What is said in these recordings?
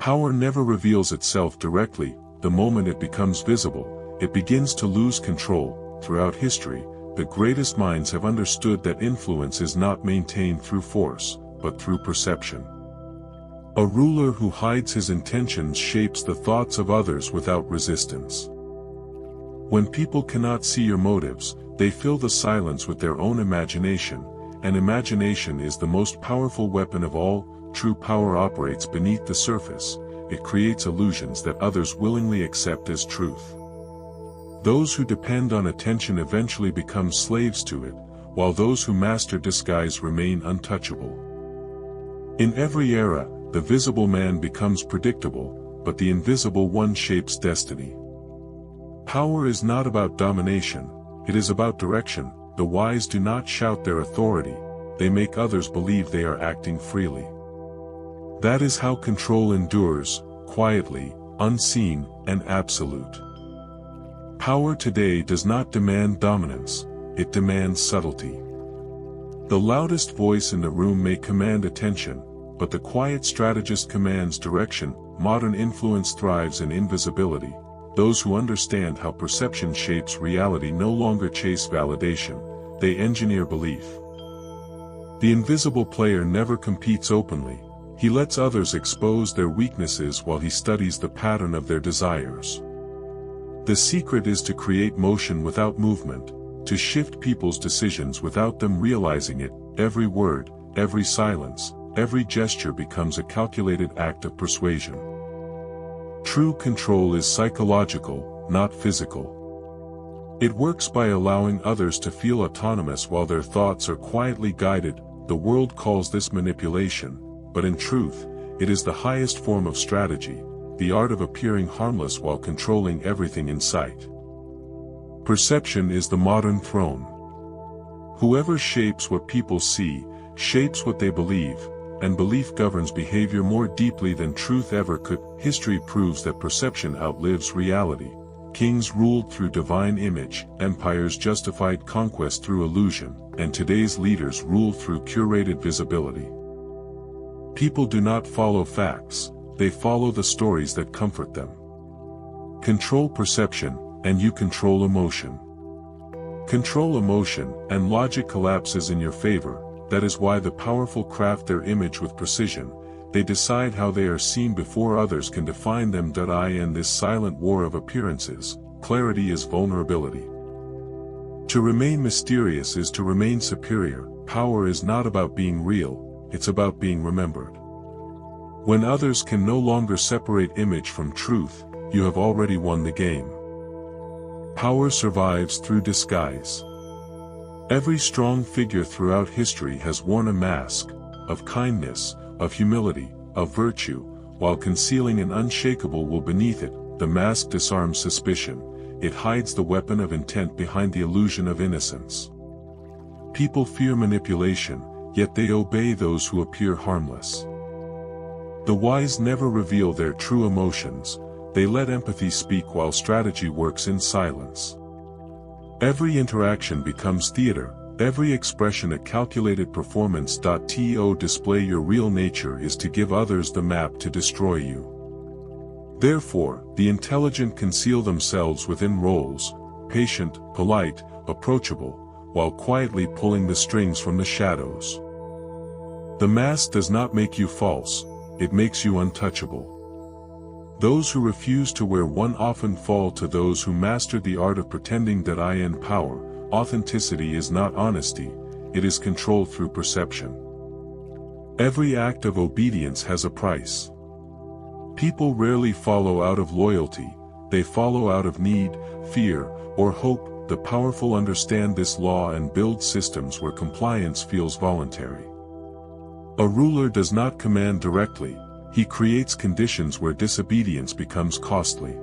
Power never reveals itself directly. The moment it becomes visible, it begins to lose control. Throughout history, the greatest minds have understood that influence is not maintained through force, but through perception. A ruler who hides his intentions shapes the thoughts of others without resistance. When people cannot see your motives, they fill the silence with their own imagination, and imagination is the most powerful weapon of all. True power operates beneath the surface. It creates illusions that others willingly accept as truth. Those who depend on attention eventually become slaves to it, while those who master disguise remain untouchable. In every era, the visible man becomes predictable, but the invisible one shapes destiny. Power is not about domination, it is about direction. The wise do not shout their authority, they make others believe they are acting freely. That is how control endures, quietly, unseen, and absolute. Power today does not demand dominance, it demands subtlety. The loudest voice in the room may command attention, but the quiet strategist commands direction. Modern influence thrives in invisibility. Those who understand how perception shapes reality no longer chase validation, they engineer belief. The invisible player never competes openly. He lets others expose their weaknesses while he studies the pattern of their desires. The secret is to create motion without movement, to shift people's decisions without them realizing it. Every word, every silence, every gesture becomes a calculated act of persuasion. True control is psychological, not physical. It works by allowing others to feel autonomous while their thoughts are quietly guided. The world calls this manipulation, but in truth, it is the highest form of strategy, the art of appearing harmless while controlling everything in sight. Perception is the modern throne. Whoever shapes what people see, shapes what they believe, and belief governs behavior more deeply than truth ever could. History proves that perception outlives reality. Kings ruled through divine image, empires justified conquest through illusion, and today's leaders rule through curated visibility. People do not follow facts, they follow the stories that comfort them. Control perception, and you control emotion. Control emotion, and logic collapses in your favor. That is why the powerful craft their image with precision. They decide how they are seen before others can define them. In this silent war of appearances, clarity is vulnerability. To remain mysterious is to remain superior. Power is not about being real, it's about being remembered. When others can no longer separate image from truth, you have already won the game. Power survives through disguise. Every strong figure throughout history has worn a mask, of kindness, of humility, of virtue, while concealing an unshakable will beneath it. The mask disarms suspicion, it hides the weapon of intent behind the illusion of innocence. People fear manipulation, yet they obey those who appear harmless. The wise never reveal their true emotions, they let empathy speak while strategy works in silence. Every interaction becomes theater, every expression a calculated performance. To display your real nature is to give others the map to destroy you. Therefore, the intelligent conceal themselves within roles, patient, polite, approachable, while quietly pulling the strings from the shadows. The mask does not make you false, it makes you untouchable. Those who refuse to wear one often fall to those who mastered the art of pretending. In power, authenticity is not honesty, it is control through perception. Every act of obedience has a price. People rarely follow out of loyalty, they follow out of need, fear, or hope. The powerful understand this law and build systems where compliance feels voluntary. A ruler does not command directly, he creates conditions where disobedience becomes costly.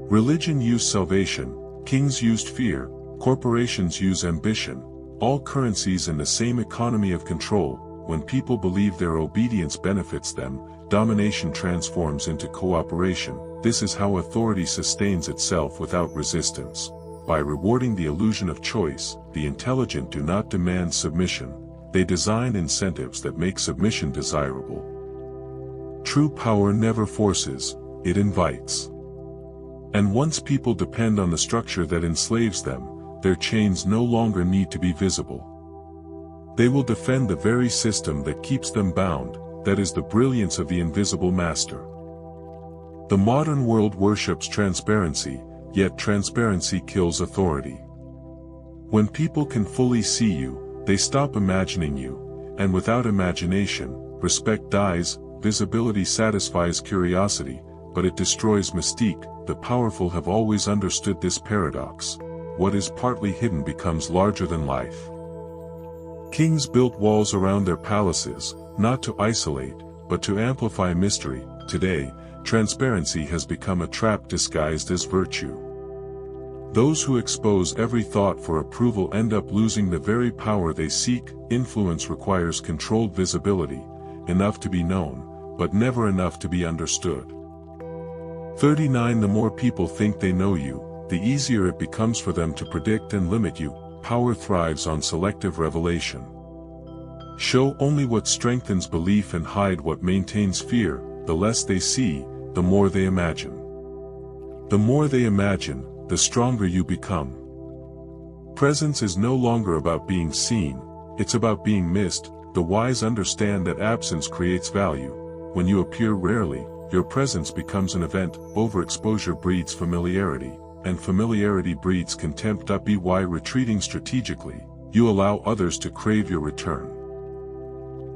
Religion used salvation, kings used fear, corporations use ambition, all currencies in the same economy of control. When people believe their obedience benefits them, domination transforms into cooperation. This is how authority sustains itself without resistance. By rewarding the illusion of choice, the intelligent do not demand submission, they design incentives that make submission desirable. True power never forces, it invites. And once people depend on the structure that enslaves them, their chains no longer need to be visible. They will defend the very system that keeps them bound, that is the brilliance of the invisible master. The modern world worships transparency, yet transparency kills authority. When people can fully see you, they stop imagining you, and without imagination, respect dies. Visibility satisfies curiosity, but it destroys mystique. The powerful have always understood this paradox. What is partly hidden becomes larger than life. Kings built walls around their palaces, not to isolate, but to amplify mystery. Today, transparency has become a trap disguised as virtue. Those who expose every thought for approval end up losing the very power they seek. Influence requires controlled visibility, enough to be known, but never enough to be understood. 39. The more people think they know you, the easier it becomes for them to predict and limit you. Power thrives on selective revelation. Show only what strengthens belief and hide what maintains fear. The less they see, the more they imagine. The more they imagine, the stronger you become. Presence is no longer about being seen, it's about being missed. The wise understand that absence creates value. When you appear rarely, your presence becomes an event. Overexposure breeds familiarity, and familiarity breeds contempt. By retreating strategically, you allow others to crave your return.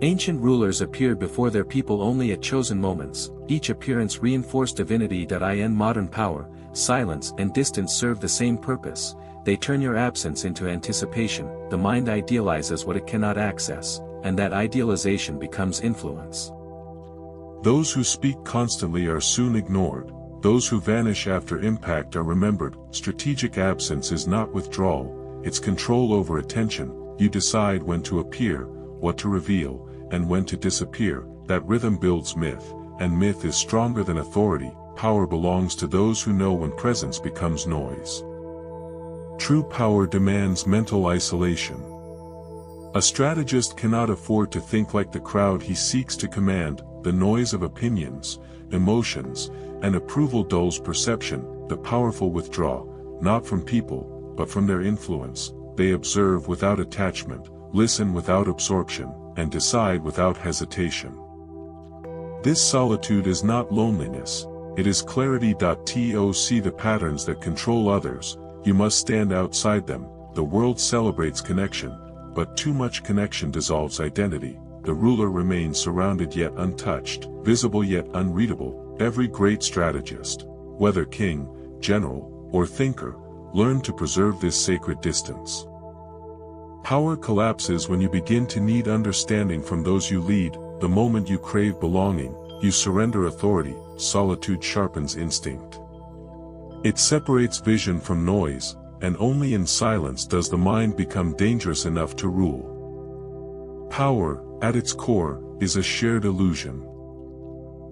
Ancient rulers appeared before their people only at chosen moments. Each appearance reinforced divinity. In modern power, silence and distance serve the same purpose. They turn your absence into anticipation. The mind idealizes what it cannot access, and that idealization becomes influence. Those who speak constantly are soon ignored. Those who vanish after impact are remembered. Strategic absence is not withdrawal, it's control over attention. You decide when to appear, what to reveal, and when to disappear. That rhythm builds myth, and myth is stronger than authority. Power belongs to those who know when presence becomes noise. True power demands mental isolation. A strategist cannot afford to think like the crowd he seeks to command. The noise of opinions, emotions, and approval dulls perception. The powerful withdraw, not from people, but from their influence. They observe without attachment, listen without absorption, and decide without hesitation. This solitude is not loneliness, it is clarity. To see the patterns that control others, you must stand outside them. The world celebrates connection, but too much connection dissolves identity. The ruler remains surrounded yet untouched, visible yet unreadable. Every great strategist, whether king, general, or thinker, learned to preserve this sacred distance. Power collapses when you begin to need understanding from those you lead. The moment you crave belonging, you surrender authority. Solitude sharpens instinct. It separates vision from noise, and only in silence does the mind become dangerous enough to rule. Power, at its core, is a shared illusion.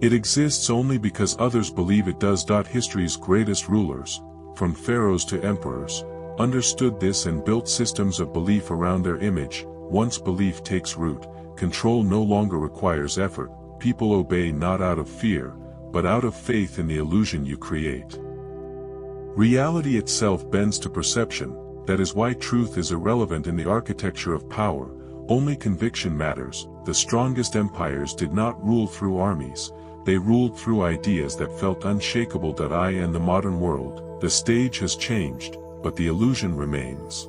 It exists only because others believe it does. History's greatest rulers, from pharaohs to emperors, understood this and built systems of belief around their image. Once belief takes root, control no longer requires effort. People obey not out of fear, but out of faith in the illusion you create. Reality itself bends to perception. That is why truth is irrelevant in the architecture of power. Only conviction matters. The strongest empires did not rule through armies, they ruled through ideas that felt unshakable. In the modern world, the stage has changed, but the illusion remains.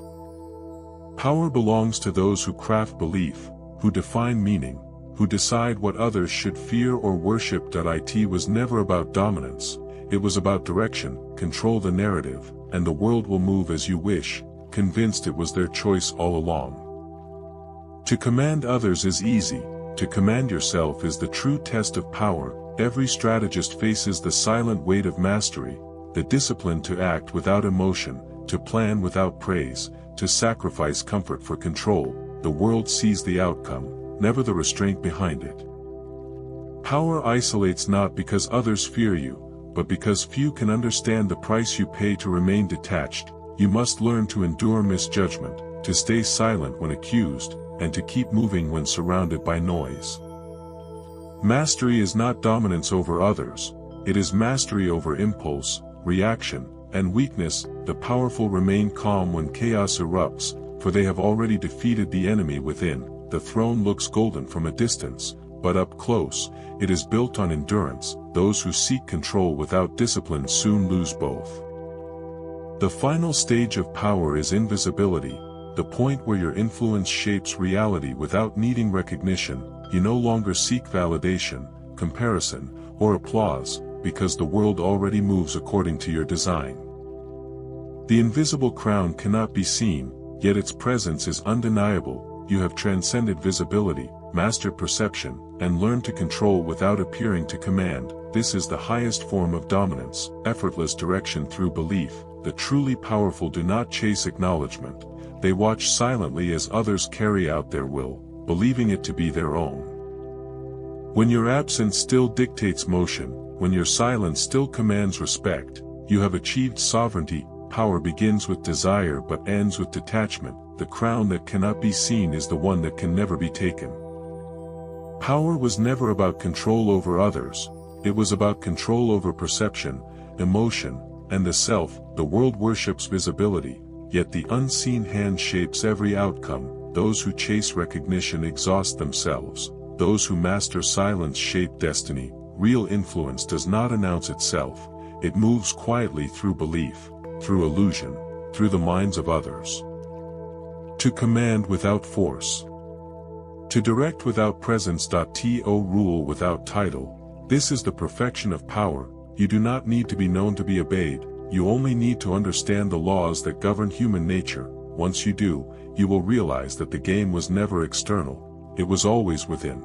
Power belongs to those who craft belief, who define meaning, who decide what others should fear or worship. It was never about dominance, it was about direction. Control the narrative, and the world will move as you wish, convinced it was their choice all along. To command others is easy, to command yourself is the true test of power. Every strategist faces the silent weight of mastery, the discipline to act without emotion, to plan without praise, to sacrifice comfort for control. The world sees the outcome, never the restraint behind it. Power isolates not because others fear you, but because few can understand the price you pay to remain detached. You must learn to endure misjudgment, to stay silent when accused, and to keep moving when surrounded by noise. Mastery is not dominance over others, it is mastery over impulse, reaction, and weakness. The powerful remain calm when chaos erupts, for they have already defeated the enemy within. The throne looks golden from a distance, but up close, it is built on endurance. Those who seek control without discipline soon lose both. The final stage of power is invisibility, the point where your influence shapes reality without needing recognition. You no longer seek validation, comparison, or applause, because the world already moves according to your design. The invisible crown cannot be seen, yet its presence is undeniable. You have transcended visibility, mastered perception, and learned to control without appearing to command. This is the highest form of dominance, effortless direction through belief. The truly powerful do not chase acknowledgement, they watch silently as others carry out their will, believing it to be their own. When your absence still dictates motion, when your silence still commands respect, you have achieved sovereignty. Power begins with desire but ends with detachment. The crown that cannot be seen is the one that can never be taken. Power was never about control over others, it was about control over perception, emotion, and the self. The world worships visibility, yet the unseen hand shapes every outcome. Those who chase recognition exhaust themselves, those who master silence shape destiny. Real influence does not announce itself, it moves quietly through belief, through illusion, through the minds of others. To command without force. To direct without presence. To rule without title. This is the perfection of power. You do not need to be known to be obeyed, you only need to understand the laws that govern human nature. Once you do, you will realize that the game was never external, it was always within.